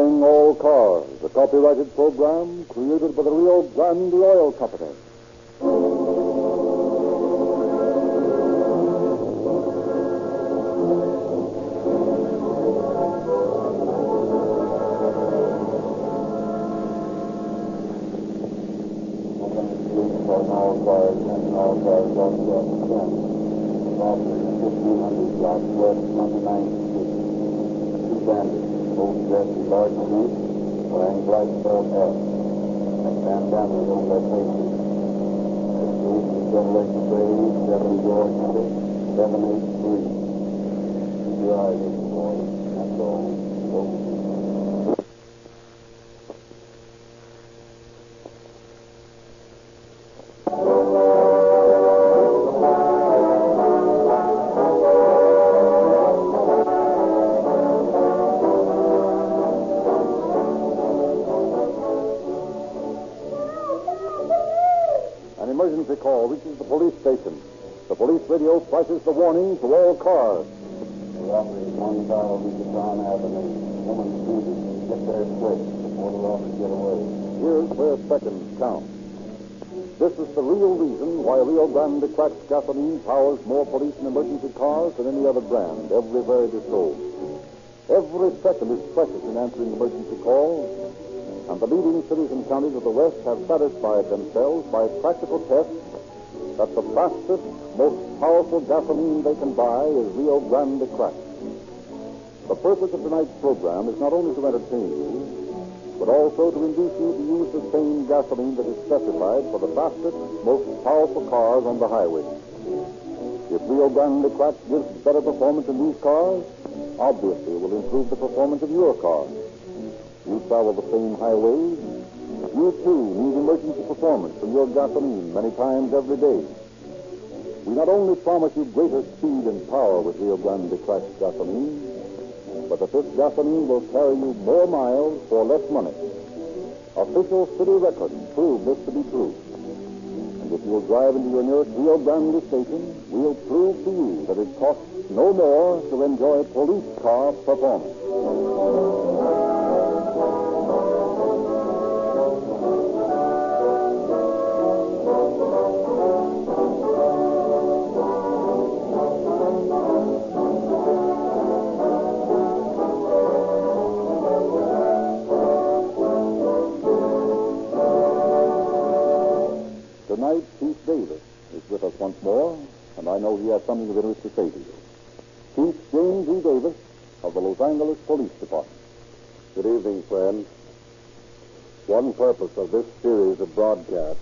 Starring All Cars, a copyrighted program created by the Rio Grande Oil Company. Robbery, 1500 block west, 29th Street. Two bandits, both dressed in dark suits, wearing black felt hats and bandanas on their faces. The street is Chevrolet Portrayed, 7 George Street, 783. Keep your eyes open, boys. That's all. Go. Emergency call reaches the police station. The police radio flashes the warning to all cars. Robbery, 1000 Yucatan Avenue. Woman shooting. Get there quick before the robbers get away. Here's where seconds count. This is the real reason why Rio Grande Cracked gasoline powers more police and emergency cars than any other brand, everywhere it is sold. Every second is precious in answering emergency calls. And the leading cities and counties of the West have satisfied themselves by practical tests that the fastest, most powerful gasoline they can buy is Rio Grande Cracked. The purpose of tonight's program is not only to entertain you, but also to induce you to use the same gasoline that is specified for the fastest, most powerful cars on the highway. If Rio Grande Cracked gives better performance in these cars, obviously it will improve the performance of your car. You travel the same highways. You, too, need emergency performance from your gasoline many times every day. We not only promise you greater speed and power with Rio Grande Cracked gasoline, but that this gasoline will carry you more miles for less money. Official city records prove this to be true. And if you'll drive into your nearest Rio Grande station, we'll prove to you that it costs no more to enjoy police car performance. Tonight, Chief Davis is with us once more, and I know he has something of interest to say to you. Chief James E. Davis of the Los Angeles Police Department. Good evening, friends. One purpose of this series of broadcasts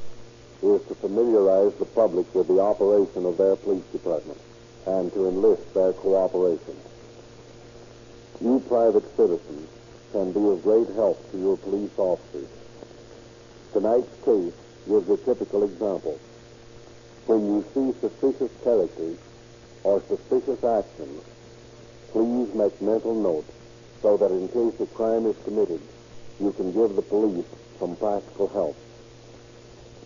is to familiarize the public with the operation of their police department and to enlist their cooperation. You private citizens can be of great help to your police officers. Tonight's case gives a typical example. When you see suspicious characters or suspicious actions, please make mental notes so that in case a crime is committed, you can give the police some practical help.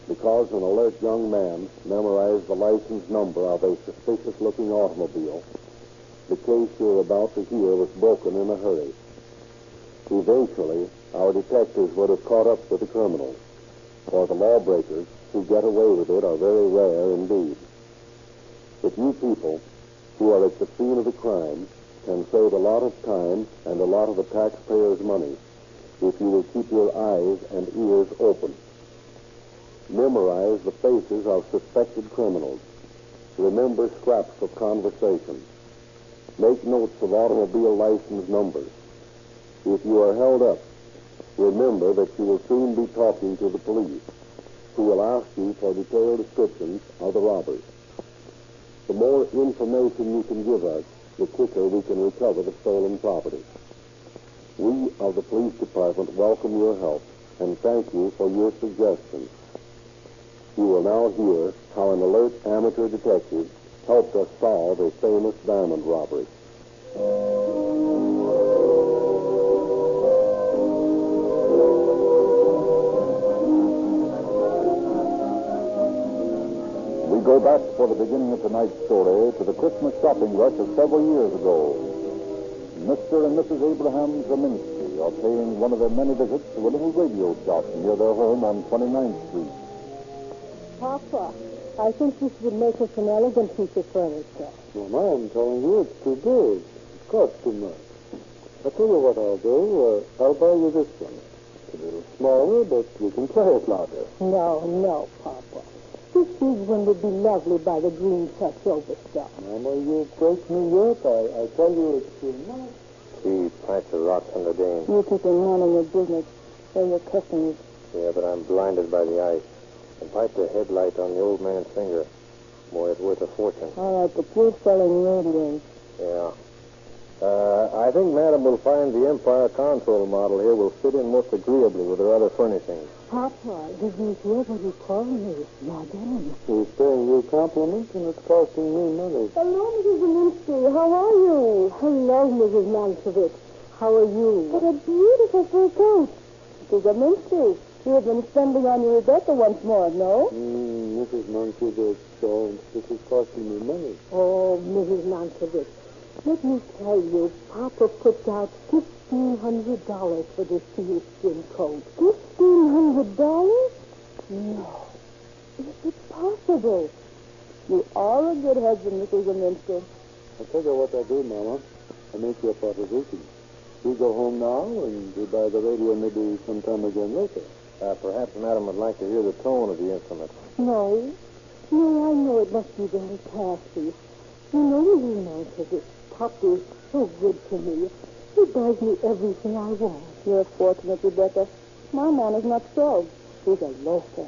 Because an alert young man memorized the license number of a suspicious-looking automobile, the case you're about to hear was broken in a hurry. Eventually, our detectives would have caught up with the criminals, for the lawbreakers who get away with it are very rare indeed. But you people who are at the scene of the crime can save a lot of time and a lot of the taxpayers' money if you will keep your eyes and ears open. Memorize the faces of suspected criminals. Remember scraps of conversation. Make notes of automobile license numbers. If you are held up, remember that you will soon be talking to the police, who will ask you for detailed descriptions of the robbers. The more information you can give us, the quicker we can recover the stolen property. We of the police department welcome your help and thank you for your suggestions. You will now hear how an alert amateur detective helped us solve a famous diamond robbery. We go back for the beginning of tonight's story to the Christmas shopping rush of several years ago. Mr. and Mrs. Abraham Zeminski are paying one of their many visits to a little radio shop near their home on 29th Street. Papa, I think this would make us an elegant piece of furniture. Mama, I'm telling you, it's too big. It costs too much. I'll tell you what I'll do. I'll buy you this one. It's a little smaller, but you can play it louder. No, Papa. This big one would be lovely by the green touch over stuff. Mama, you break me up. I tell you it's too much. Gee, pints of rocks on the dame. You keep in mind on your business. They're your customers. Yeah, but I'm blinded by the ice. And pipe the headlight on the old man's finger. Boy, it's worth a fortune. All right, but you're selling radios. Yeah. I think Madam will find the Empire console model here will fit in most agreeably with her other furnishings. Papa, did you hear what he called me? Madame. He's paying you compliments, and it's costing me money. Hello, Mrs. Zelinsky. How are you? Hello, Mrs. Mankiewicz. How are you? What a beautiful fur coat. Mrs. Zelinsky, you have been spending on your Rebecca once more, no? Mrs. Mankiewicz, this is costing me money. Oh, Mrs. Mankiewicz, let me tell you, Papa put out $1,500 for this sealskin coat. $1,500? No. Is it possible? You are a good husband, Mrs. Zelinsky. I'll tell you what I do, Mama. I make you a proposition. We go home now, and we buy the radio maybe sometime again later. Perhaps Madam would like to hear the tone of the instrument. No, I know it must be very classy. You know, Mrs. Mankiewicz, Papa is so good to me. He buys me everything I want. You're fortunate, Rebecca. My man is not so. He's a loafer.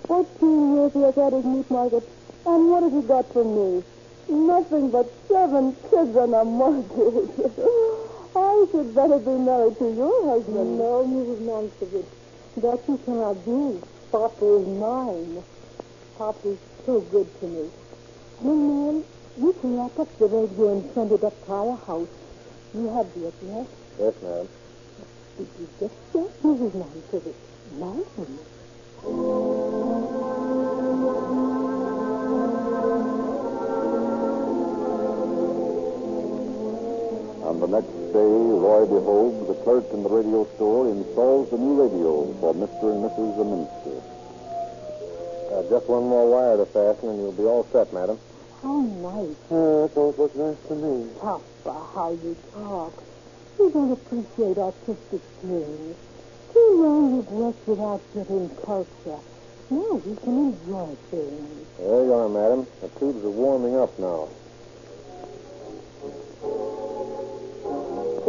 14 years he has had his meat market. And what has he got from me? Nothing but 7 kids and a mortgage. I should better be married to your husband. No, Mrs. Mankiewicz. That you cannot do. Papa is mine. Papa is so good to me. Young man, you can wrap up the radio and send it up to our house. You have the address? Yes, ma'am. Did you just say Mrs. Mankiewicz? Married? On the next day, Roy beholds the clerk in the radio store installs the new radio for Mr. and Mrs. Zelinsky. Just one more wire to fasten, and you'll be all set, Madam. How nice. That's all it was nice to me. Papa, how you talk. You don't appreciate artistic things. Too long you've worked without getting culture. Now we can enjoy things. There you are, Madam. The tubes are warming up now.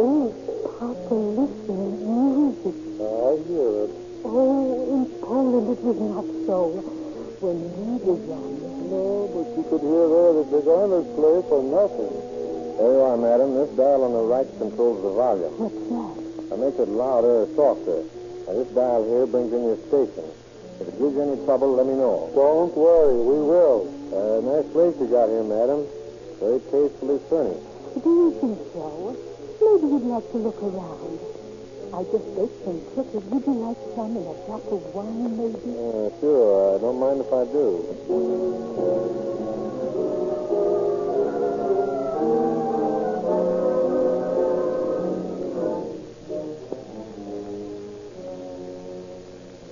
Oh, Papa, listen. Music. I hear it. Oh, in Poland it was not so. When we were young. No, but you could hear there that the gardeners play for nothing. There you are, Madam. This dial on the right controls the volume. What's that? It makes it louder or softer. Now, this dial here brings in your station. If it gives you any trouble, let me know. Don't worry, we will. Nice place you got here, Madam. Very tastefully furnished. Do you think so? Maybe you'd like to look around. I just baked some cookies. Would you like some and a drop of wine, maybe? Sure. I don't mind if I do.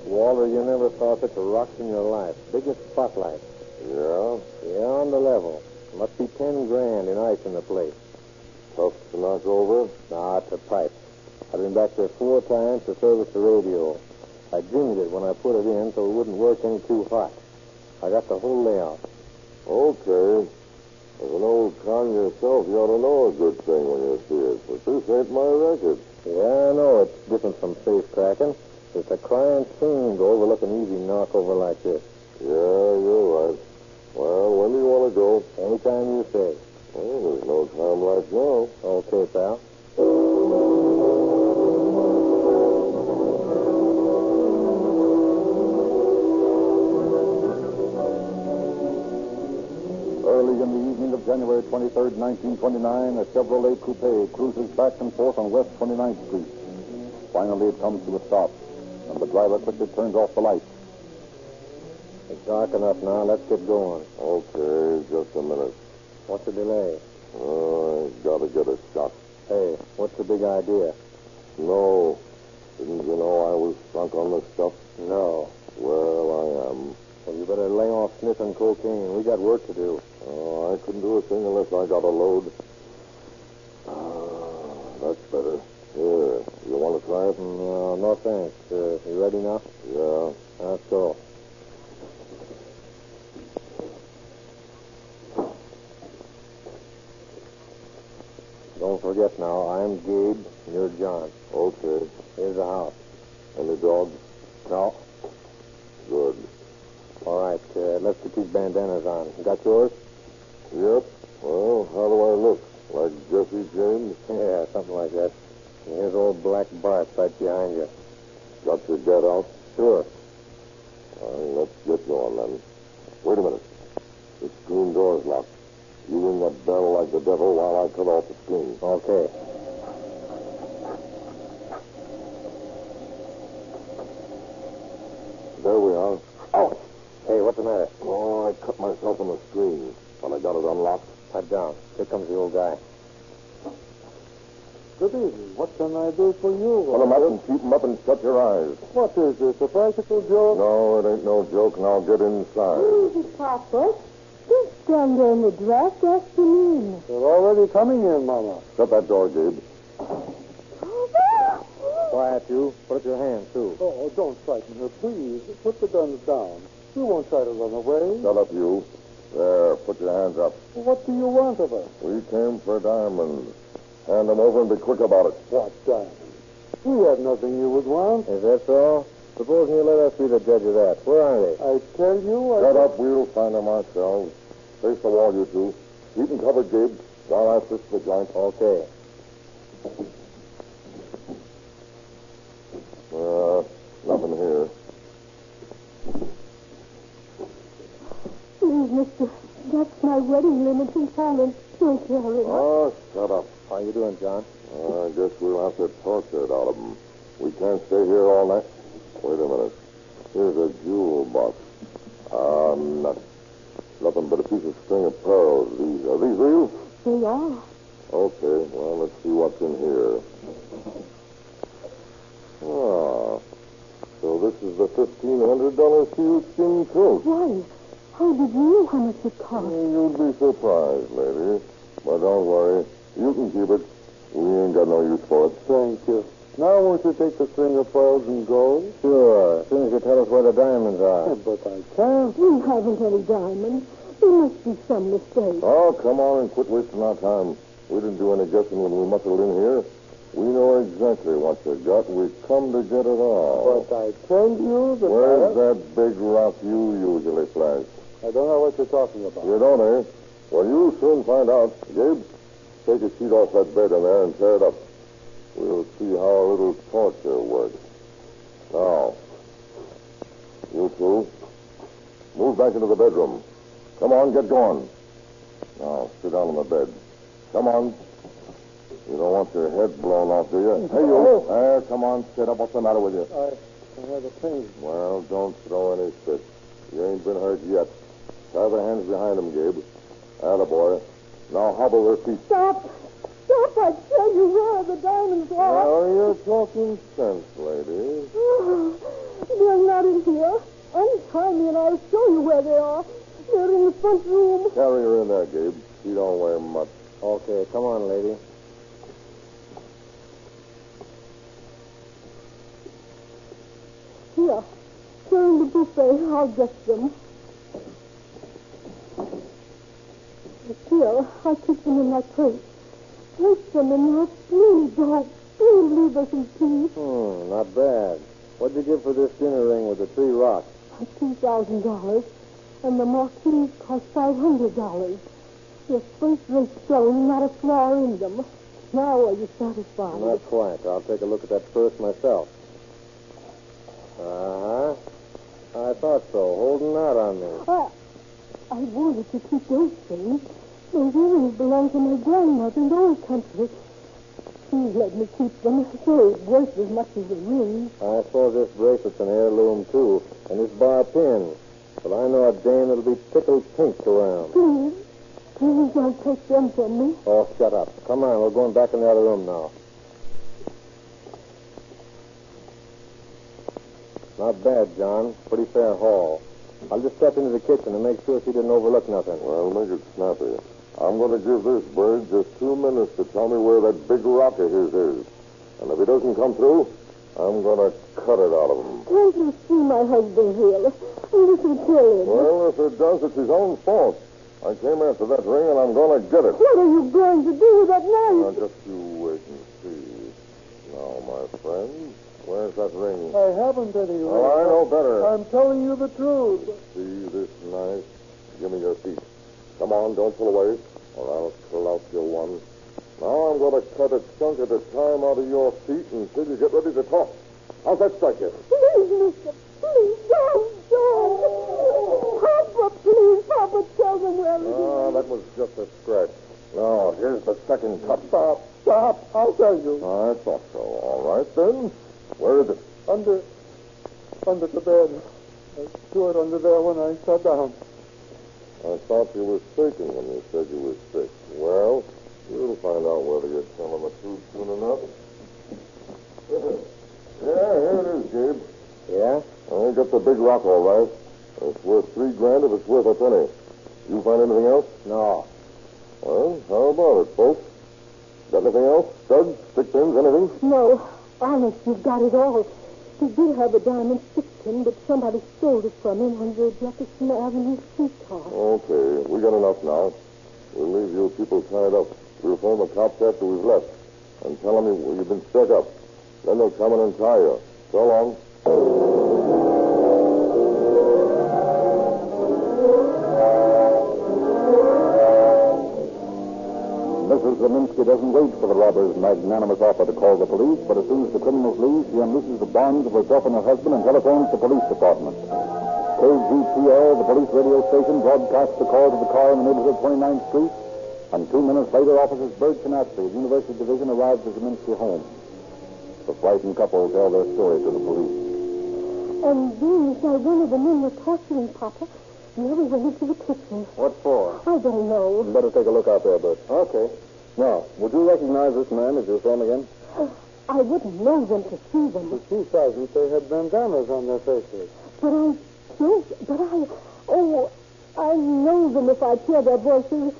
Walter, you never saw such a rocks in your life. Biggest spotlight. Yeah? Yeah, on the level. Must be 10 grand in ice in the place. Tough to knock over? Nah, it's a pipe. I've been back there 4 times to service the radio. I dinged it when I put it in so it wouldn't work any too hot. I got the whole layout. Okay. As an old con yourself, you ought to know a good thing when you see it. But this ain't my record. Yeah, I know it's different from safe cracking. It's a crying shame to overlook an easy knockover like this. Yeah, you're right. Well, when do you want to go? Anytime you say. Well, there's no time like now. Okay, pal. Early in the evening of January 23rd, 1929, a Chevrolet coupe cruises back and forth on West 29th Street. Finally, it comes to a stop, and the driver quickly turns off the lights. It's dark enough now. Let's get going. Okay, just a minute. What's the delay? I gotta get a shot. Hey, what's the big idea? No. Didn't you know I was sunk on this stuff? No. Well, I am. Well, you better lay off sniffing cocaine. We got work to do. Oh, I couldn't do a thing unless I got a load. That's better. Here, you want to try it? No thanks. You ready now? Yeah. Let's go. Don't forget now, I'm Gabe, and you're John. Okay. Here's the house. Any dogs? No? Good. All right, let's get these bandanas on. You got yours? Yep. Well, how do I look? Like Jesse James? Yeah, something like that. And here's old Black Bart right behind you. Got your get out? Sure. Let's get going then. Wait a minute. The screen door's locked. You ring that bell like the devil while I cut off the screen. Okay. There we are. Oh! Hey, what's the matter? Oh, I cut myself on the screen, but I got it unlocked. Pipe down. Here comes the old guy. Good evening. What can I do for you? Put 'em up and keep 'em up and shut your eyes. What is this, a practical joke? No, it ain't no joke. Now get inside. Easy, Papa. Don't stand there in the draft. Ask him in. They're already coming in, Mama. Shut that door, Gabe. Quiet, you. Put up your hand, too. Oh, don't frighten her, please. Put the guns down. You won't try to run away. Shut up, you. There, put your hands up. What do you want of us? We came for diamonds. Hand them over and be quick about it. What diamonds? We have nothing you would want. Is that so? Supposing you let us be the judge of that. Where are they? I tell you, Shut up. We'll find them ourselves. Face the wall, you two. Keep them covered, Gabe, while I assist the giant. Okay. Nothing here. Please, mister. That's my wedding limit in Poland. Don't carry it. Oh, shut up. How you doing, John? I guess we'll have to torture it out of them. We can't stay here all night. Wait a minute. Here's a jewel box. Nothing but a piece of string of pearls. Are these real? They are. Okay, well, let's see what's in here. Ah, so this is the $1,500 sealskin coat. Why? How did you know how much it cost? You'd be surprised, lady. But don't worry. You can keep it. We ain't got no use for it. Thank you. Now won't you take the string of pearls and go? Sure. As soon as you tell us where the diamonds are. But I can't. We haven't any diamonds. There must be some mistake. Oh, come on and quit wasting our time. We didn't do any guessing when we muscled in here. We know exactly what you got. We come to get it all. But I tell you that Where's that big rock you usually flash? I don't know what you're talking about. You don't, eh? Well, you'll soon find out. Gabe, take a sheet off that bed in there and tear it up. We'll see how a little torture works. Now, you two, move back into the bedroom. Come on, get going. Now, sit down on the bed. Come on. You don't want your head blown off, do you? Hey, you. There, come on, sit up. What's the matter with you? I have a pain. Well, don't throw any fits. You ain't been hurt yet. Tie the hands behind him, Gabe. Attaboy. Now hobble their feet. Stop! Stop! I tell you where the diamonds are. Now you're talking sense, lady. They're not in here. Untie me and I'll show you where they are. They're in the front room. Carry her in there, Gabe. She don't weigh much. Okay, come on, lady. Here. They're in the buffet. I'll get them. Here, I keep them in my crate. Take them in there. Please, oh, please leave us in peace. Not bad. What'd you give for this dinner ring with the 3 rocks? $2,000. And the marquise cost $500. They're first-rate stone, not a flaw in them. Now are you satisfied? Not quite. I'll take a look at that first myself. Uh-huh. I thought so. Holding out on me. I wanted to keep those things. Those earrings belong to my grandmother in the old country. Please let me keep them. They're worth as much as the ring. I suppose this bracelet's an heirloom, too. And this bar pin. But I know a dame that'll be tickled pink around. Please. Please don't take them from me. Oh, shut up. Come on, we're going back in the other room now. Not bad, John. Pretty fair haul. I'll just step into the kitchen and make sure she didn't overlook nothing. Well, make it snappy. I'm going to give this bird just 2 minutes to tell me where that big rock of his is. And if he doesn't come through, I'm going to cut it out of him. Can't you see my husband here? This will kill him. Well, if it does, it's his own fault. I came after that ring, and I'm going to get it. What are you going to do with that Now, knife? just you wait and see. Now, my friend, where's that ring? I haven't any ring. Oh, I know better. I'm telling you the truth. See this knife? Give me your feet. Come on, don't pull away, or I'll pull out your one. Now I'm going to cut a chunk at a time out of your feet until you get ready to talk. How's that strike you? Please, mister. Please, don't. Papa, please. Papa, tell them where it is. Ah, that was just a scratch. Now, here's the second cut. Stop. I'll tell you. I thought so. All right, then. Where is it? Under the bed. I threw it under there when I sat down. I thought you were shaking when you said you were sick. Well, you'll find out whether you're telling the truth soon enough. Yeah, here it is, Gabe. Yeah? I got the big rock, all right. It's worth $3,000 if it's worth a penny. You find anything else? No. Well, how about it, folks? Got anything else? Studs, stick pins, anything? No. Honest, you've got it all. He did have a diamond stick pin, but somebody stole it from him on the Jefferson Avenue streetcar. Okay, we got enough now. We'll leave you people tied up. We'll phone the cops after we've left and tell them you've been stuck up. Then they'll come in and tie you. So long. Mrs. Zeminski doesn't wait for the robber's magnanimous offer to call the police, but as soon as the criminals leave, she unlooses the bonds of herself and her husband and telephones the police department. KGPL, the police radio station, broadcasts the call to the car in the neighborhood of 29th Street, and 2 minutes later, Officers Bird and Ashley of University Division arrive at the Zeminski home. The frightened couple tell their story to the police. And then while one of the men were torturing Papa, the other went into the kitchen. What for? I don't know. You better take a look out there, Bert. Okay. Now, would you recognize this man if you saw him again? I wouldn't know them to see them. The chief sergeant, they had bandanas on their faces. But I don't. I know them if I hear their voices.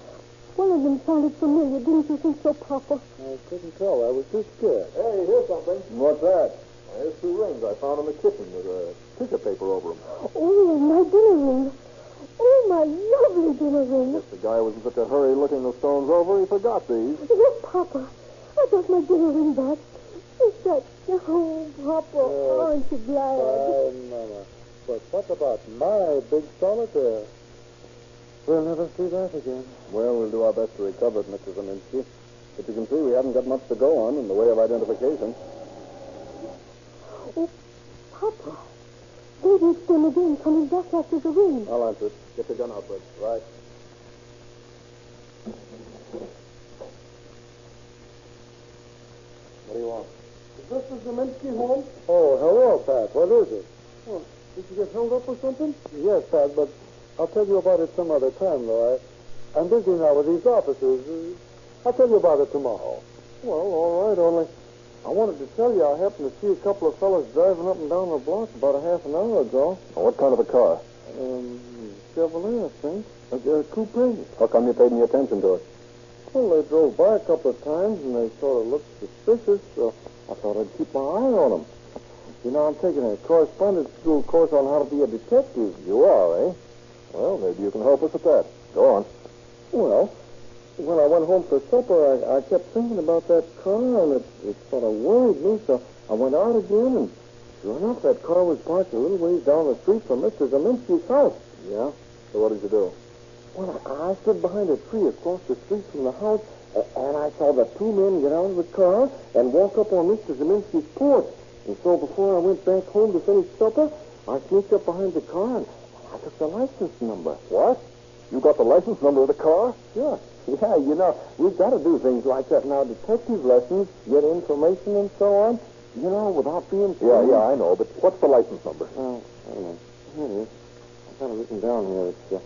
One of them sounded familiar. Didn't you think so, Papa? I couldn't tell. I was too scared. Hey, here's something. What's that? There's 2 rings I found in the kitchen with picture paper over them. Oh, my dinner ring. Oh, my lovely dinner ring. If the guy was in such a hurry looking the stones over, he forgot these. Yes, Papa. I got my dinner ring back. Is that... Oh, Papa, aren't you glad? Mama. But what about my big solitaire? We'll never see that again. Well, we'll do our best to recover it, Mr. Zeminski. But you can see we haven't got much to go on in the way of identification. Oh, Papa. Maybe it's them again coming back after the ring. I'll answer it. Get your gun out, Bert. Right. What do you want? Is this the Zeminski home? Oh, hello, Pat. What is it? Oh, did you get held up or something? Yes, Pat, but I'll tell you about it some other time, though. I'm busy now with these officers. I'll tell you about it tomorrow. Well, all right, only I wanted to tell you I happened to see a couple of fellas driving up and down the block about a half an hour ago. What kind of a car? Chevrolet, I think. A coupe. How come you paid any attention to it? Well, they drove by a couple of times, and they sort of looked suspicious, so I thought I'd keep my eye on them. You know, I'm taking a correspondence school course on how to be a detective. You are, eh? Well, maybe you can help us at that. Go on. Well, when I went home for supper, I kept thinking about that car, and it sort of worried me, so I went out again, and sure enough, that car was parked a little ways down the street from Mr. Zeminski's house. Yeah? So what did you do? Well, I stood behind a tree across the street from the house, and I saw the 2 men get out of the car and walk up on Mr. Zeminski's porch. And so before I went back home to finish supper, I sneaked up behind the car, and I took the license number. What? You got the license number of the car? Sure. Yeah, you know, we've got to do things like that now. Detective lessons, get information and so on, you know, without being... Yeah, I know, but what's the license number? Oh, I don't know. Here it is. I've got it written down here. It's the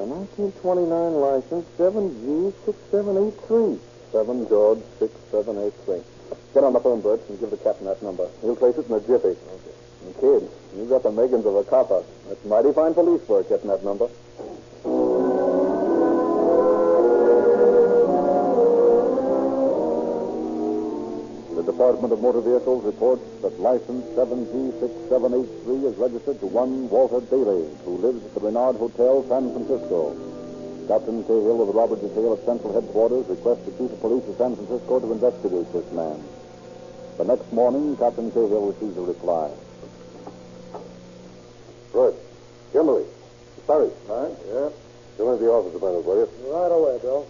1929 license, 7G6783. 7 George 6783. Get on the phone, Bert, and give the captain that number. He'll place it in a jiffy. Okay. Kid, you got the makings of a copper. That's mighty fine police work, getting that number. The Department of Motor Vehicles reports that license 7G6783 is registered to one Walter Daly, who lives at the Renard Hotel, San Francisco. Captain Cahill of the robbery detail at Central Headquarters requests the Chief of Police of San Francisco to investigate this man. The next morning, Captain Cahill receives a reply. Good. Kimberly. Sorry. Right? Yeah? Come into the office a minute, will you? Right away, Bill.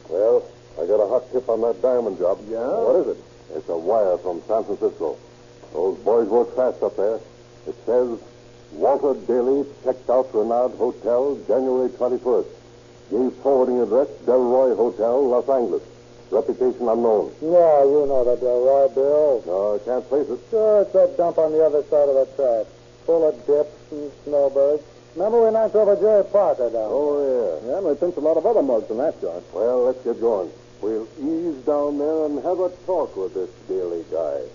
Well, I got a hot tip on that diamond job. Yeah? What is it? It's a wire from San Francisco. Those boys work fast up there. It says, Walter Daly checked out Renard Hotel January 21st. Gave forwarding address, Delroy Hotel, Los Angeles. Reputation unknown. Yeah, you know the Delroy, Bill. No, I can't place it. Sure, it's that dump on the other side of the track. Full of dips and snowbirds. Remember we knocked over Jerry Parker down? Oh, yeah. Yeah, and we pinched a lot of other mugs in that joint. Well, let's get going. We'll ease down there and have a talk with this Daly guy.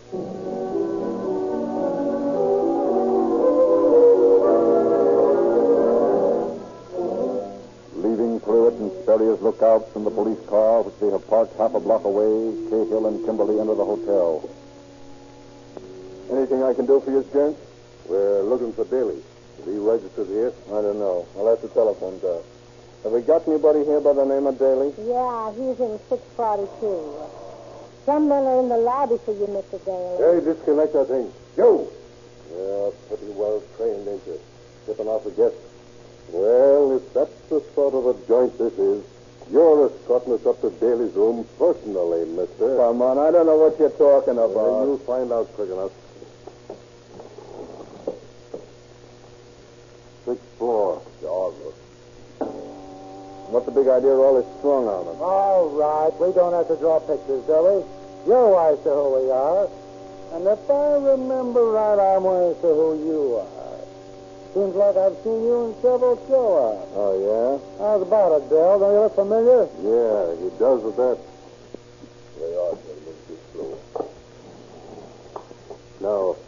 Leaving Pruitt and Sperry's lookouts in the police car, which they have parked half a block away, Cahill and Kimberly enter the hotel. Anything I can do for you, gents? We're looking for Daly. Is he registered here? I don't know. I'll have to telephone Doug. Have we got anybody here by the name of Daly? Yeah, he's in 642. Some men are in the lobby for you, Mr. Daly. Hey, disconnect that thing. You! Yeah, pretty well trained, ain't you? Tipping off a guest. Well, if that's the sort of a joint this is, you're escorting us up to Daly's room personally, mister. Come on, I don't know what you're talking about. Well, you'll find out quick enough. 6th floor. Doggone. What's the big idea of all this strung on them? All right, we don't have to draw pictures, Billy. You're wise to who we are. And if I remember right, I'm wise to who you are. Seems like I've seen you in several show-ups. Oh, yeah? How's about it, Bill? Don't you look familiar? Yeah, he does with that. They are, gentlemen. Too slow. Now,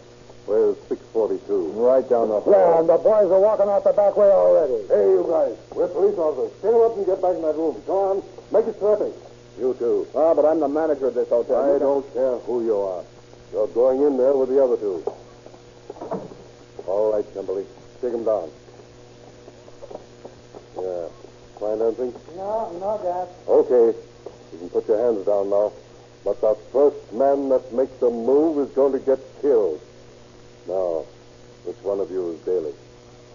where's 642? Right down the Yeah, and the boys are walking out the back way already. Hey, you guys. We're police officers. Stand up and get back in that room. Go on. Make it terrific. You too. Ah, but I'm the manager of this hotel. I don't care who you are. You're going in there with the other two. All right, Kimberly. Take him down. Yeah. Find anything? No, Dad. Okay. You can put your hands down now. But the first man that makes a move is going to get killed. Now, which one of you is Daly?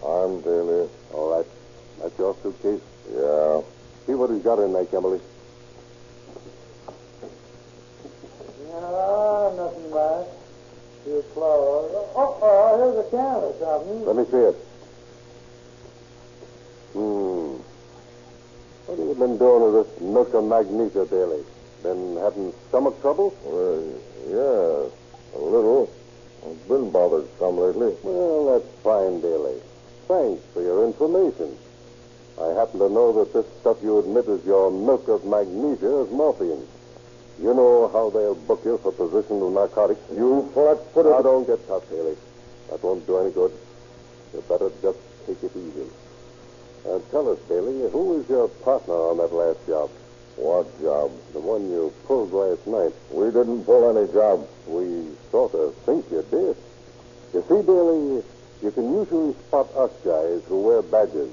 I'm Daly. All right. That's your suitcase? Yeah. See what he's got in there, Kimberly. No, nothing much. Few clothes. Oh, here's a can or something. Let me see it. What have you been doing with this milk of magnesia, Daly? Been having stomach trouble? Yeah, a little. I've been bothered some lately. Well, that's fine, Daly. Thanks for your information. I happen to know that this stuff you admit is your milk of magnesia is morphine. You know how they'll book you for possession of narcotics? You flat-footed... Now, don't get tough, Daly. That won't do any good. You better just take it easy. Tell us, Daly, who was your partner on that last job? What job? The one you pulled last night. We didn't pull any job. We sort of think you did. You see, Daly, you can usually spot us guys who wear badges,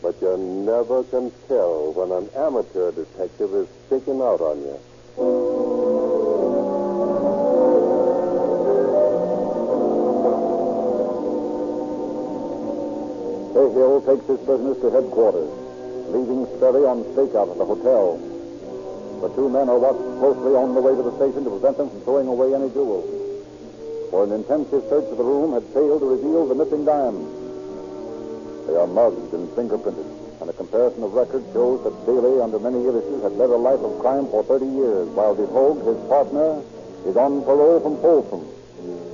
but you never can tell when an amateur detective is staking out on you. Cahill takes his business to headquarters, leaving Sperry on stakeout at the hotel. The two men are watched closely on the way to the station to prevent them from throwing away any jewels. For an intensive search of the room had failed to reveal the missing diamonds. They are mugged and fingerprinted, and a comparison of records shows that Daly, under many illnesses, had led a life of crime for 30 years, while DeVogue, his partner, is on parole from Folsom,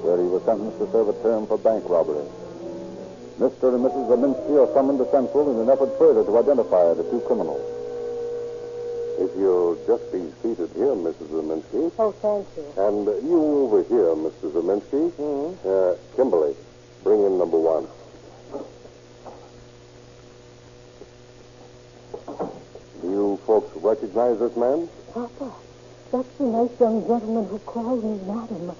where he was sentenced to serve a term for bank robbery. Mr. and Mrs. Leminski are summoned to Central in an effort further to identify the two criminals. If you'll just be seated here, Mrs. Zeminski. Oh, thank you. And you over here, Mr. Zeminski. Kimberly, bring in number one. Do you folks recognize this man? Papa, that's the nice young gentleman who called me madam.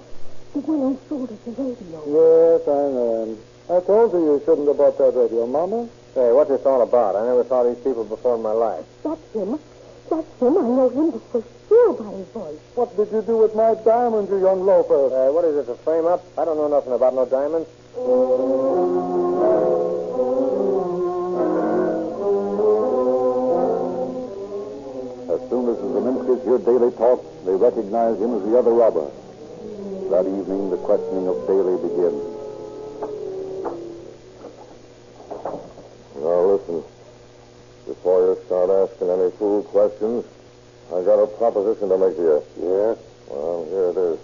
The one I sold at the radio. Yes, I know him. I told you shouldn't have bought that radio, Mama. Hey, what's this all about? I never saw these people before in my life. That's him. That's him. I know him for sure by his voice. What did you do with my diamonds, you young loafer? What is this, a frame-up? I don't know nothing about no diamonds. As soon as the Zeminskis heard Daly talk, they recognized him as the other robber. That evening, the questioning of Daly begins. Now, listen. Before you start asking any fool questions, I got a proposition to make to you. Yeah? Well, here it is.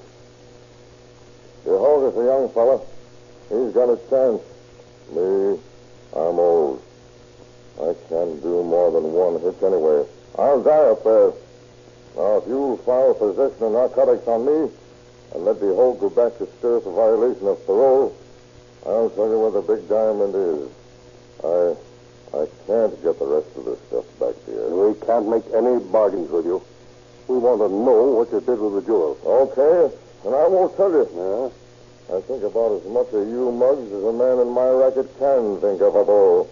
Behold, is a young fella. He's got a chance. Me, I'm old. I can't do more than one hitch anyway. I'll die up there. Now, if you file possession of narcotics on me and let the whole go back to stir for violation of parole, I'll tell you where the big diamond is. I can't get the rest of this stuff back to you. We can't make any bargains with you. We want to know what you did with the jewels. Okay, and I won't tell you. Yeah? I think about as much of you mugs as a man in my racket can think of a bull.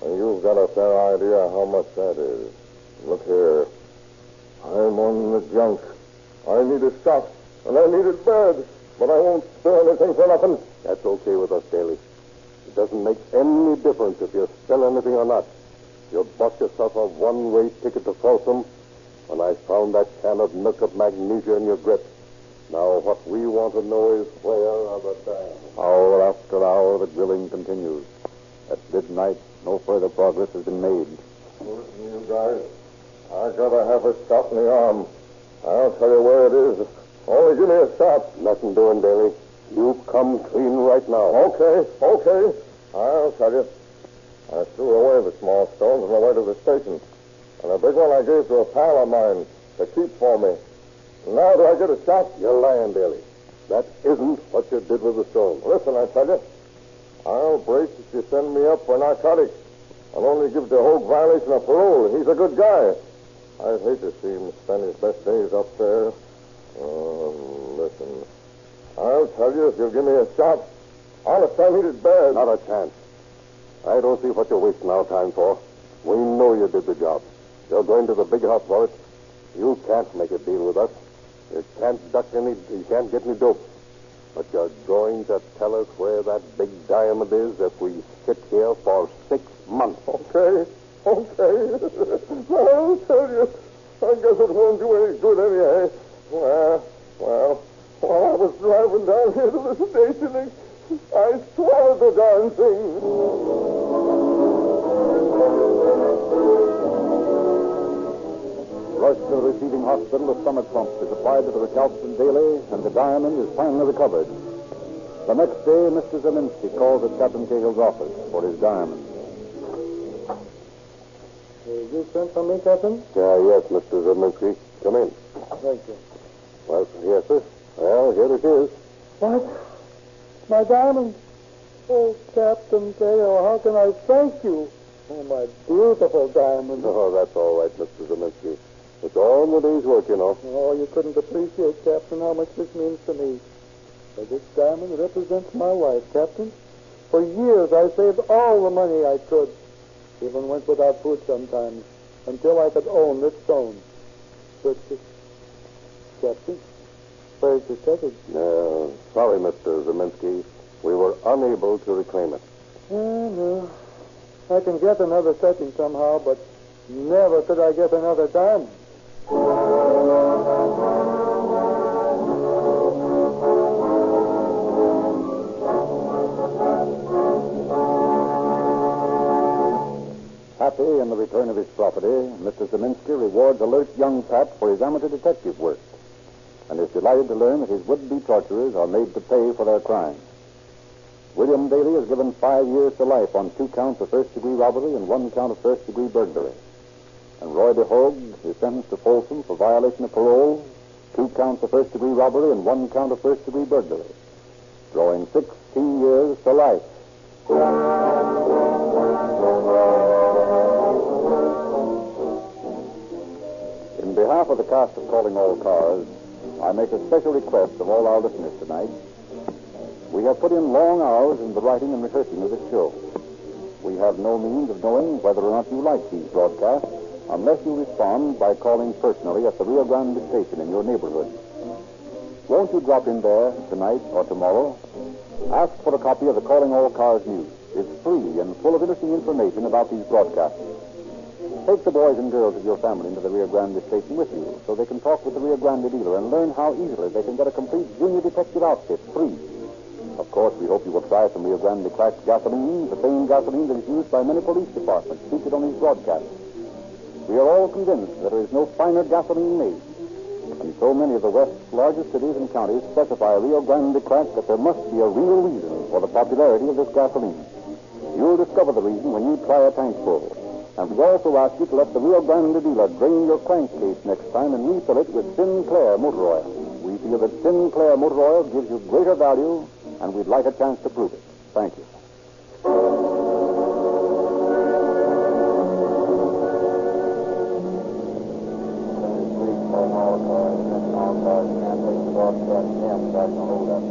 And you've got a fair idea how much that is. Look here. I'm on the junk. I need a shot, and I need it bad. But I won't spill anything for nothing. That's okay with us, Daly. It doesn't make any difference if you spill anything or not. You bought yourself a one-way ticket to Folsom when I found that can of milk magnesia in your grip. Now, what we want to know is where are the diamonds? Hour after hour, the drilling continues. At midnight, no further progress has been made. Listen, you guys. I gotta have a shot in the arm. I'll tell you where it is. Only give me a shot. Nothing doing, Daly. You come clean right now. Okay. I'll tell you. I threw away the small stones on the way to the station. And the big one I gave to a pal of mine to keep for me. Now do I get a shot? You're lying, Daly. That isn't what you did with the stones. Listen, I tell you. I'll break if you send me up for narcotics. I'll only give the Hogue violation of parole. He's a good guy. I'd hate to see him spend his best days up there. Listen. I'll tell you if you'll give me a shot. Honest, I need it bad. Not a chance. I don't see what you're wasting our time for. We know you did the job. You're going to the big house for it. You can't make a deal with us. You can't get any dope. But you're going to tell us where that big diamond is if we sit here for 6 months. Okay. I'll tell you. I guess it won't do any good anyhow. Well, while I was driving down here to the station, I swallowed the darn thing. Rushed to the receiving hospital, a stomach pump is applied to the recalcitrant Daly, and the diamond is finally recovered. The next day, Mr. Zeminski calls at Captain Cahill's office for his diamond. Is this sent from me, Captain? Yes, Mr. Zeminski. Come in. Thank you. Well, yes, sir. Well, here it is. What? My diamond? Oh, Captain Cahill, how can I thank you? Oh, my beautiful diamond. Oh, that's all right, Mr. Zeminski. It's all in the day's work, you know. Oh, you couldn't appreciate, Captain, how much this means to me. This diamond represents my life, Captain. For years, I saved all the money I could. Even went without food sometimes, until I could own this stone. But, Captain, where's the ticket? Sorry, Mr. Zeminski. We were unable to reclaim it. No. I can get another setting somehow, but never could I get another diamond. Happy in the return of his property, Mr. Zeminski rewards alert young Pat for his amateur detective work and is delighted to learn that his would-be torturers are made to pay for their crimes. William Daly is given 5 years to life on 2 counts of first-degree robbery and 1 count of first-degree burglary. And Roy DeHogue is sentenced to Folsom for violation of parole, 2 counts of first-degree robbery, and 1 count of first-degree burglary, throwing 16 years to life. In behalf of the cast of Calling All Cars, I make a special request of all our listeners tonight. We have put in long hours in the writing and rehearsing of this show. We have no means of knowing whether or not you like these broadcasts unless you respond by calling personally at the Rio Grande station in your neighborhood. Won't you drop in there tonight or tomorrow? Ask for a copy of the Calling All Cars News. It's free and full of interesting information about these broadcasts. Take the boys and girls of your family into the Rio Grande station with you so they can talk with the Rio Grande dealer and learn how easily they can get a complete junior detective outfit free. Of course, we hope you will try some Rio Grande cracked gasoline, the same gasoline that is used by many police departments featured on these broadcasts. We are all convinced that there is no finer gasoline made. And so many of the West's largest cities and counties specify Rio Grande crack that there must be a real reason for the popularity of this gasoline. You'll discover the reason when you try a tankful. And we also ask you to let the Rio Grande dealer drain your crankcase next time and refill it with Sinclair motor oil. We feel that Sinclair motor oil gives you greater value, and we'd like a chance to prove it. Thank you. Broadcast 10 back to hold up.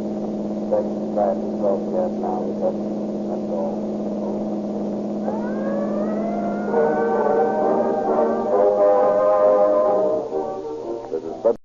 Second, 5 12 gas now. That's all.